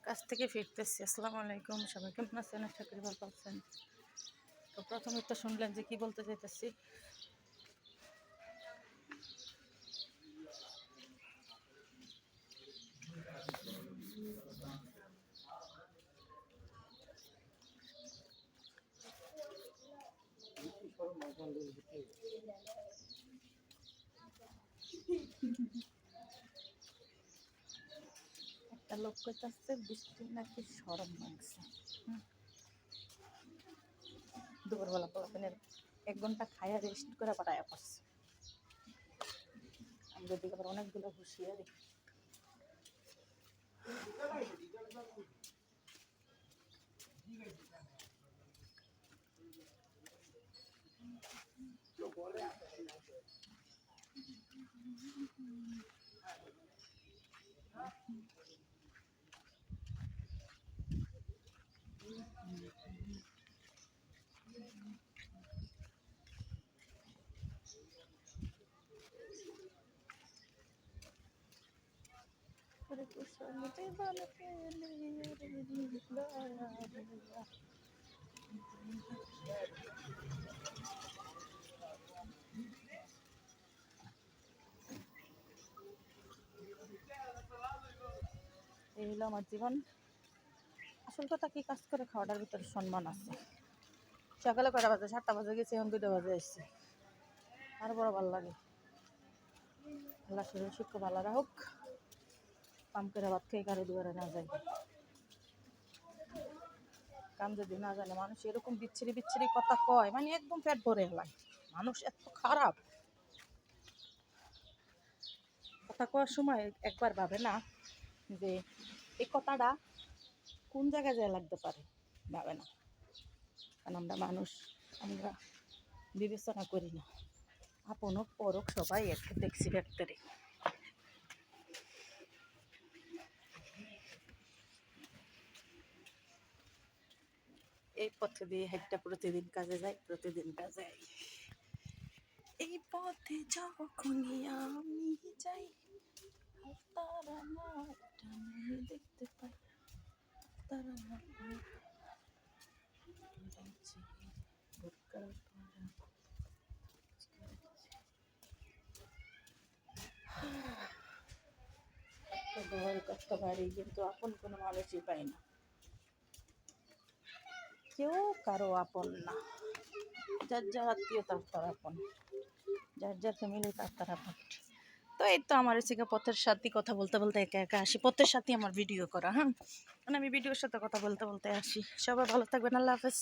কাছ থেকে ফিরতেছি। আসসালামু আলাইকুম, সবাই কেমন আছেন? আশা করি ভালো আছেন। তো প্রথমে তো শুনলেন যে কি বলতে চাইতেছি। একটা লোক কইতাছে বৃষ্টি নাকি সরম লাগছে। দুপুরবেলা পোলাপেনের 1 ঘন্টা খাইয়া রেস্ট করে পাঠায় পড়ছে। আমাদের দিকে আবার অনেকগুলো হুঁশিয়ারি। এই হলো আমার জীবন। আসল কথা কি, কাজ করে খাওয়াটার ভিতরে সম্মান আছে। সকালে কয়টা বাজে? 7টা বাজে গেছি, এখন 2টা বাজে আসছি। আরো বড় ভালো লাগে। আল্লাহ শরীর সুখ ভালো রাখুক। কাম করে ভাত খেয়ে কারো দুয়ারে না যায়। কাম যদি না জানে মানুষ এরকম বিচ্ছিরি বিচ্ছিরি কথা কয়, মানে একদম পেট ভরে এলাম। মানুষ এত খারাপ। কথা কওয়ার সময় একবার ভাবে না যে এই কথাটা কোন জায়গায় যায় লাগতে পারে, ভাবে না। কারণ আমরা মানুষ, আমরা বিবেচনা করি না। আপন হোক পর হোক সবাই একটু দেখছি ফ্যাক্টরি। এই পথে দিয়ে হেঁটে প্রতিদিন কাজে যাই, প্রতিদিন কাজে যাই। এই পথে যখনই আমি যাই, তারা মাটা আমি দেখতে পাই। তারা ঘর কষ্ট বাড়ি, কিন্তু আপন কোনো মানুষই পাই না। কেউ কারো আপন না। যার যার আত্মীয় তার আপন, যার যার ফ্যামিলি তার আপন। তো এই তো আমার হচ্ছে পথের সাথে কথা বলতে বলতে একা একা আসি। পথের সাথে আমার ভিডিও করা, হ্যাঁ, মানে আমি ভিডিওর সাথে কথা বলতে বলতে আসি। সবাই ভালো থাকবেন, আল্লাহ হাফেজ।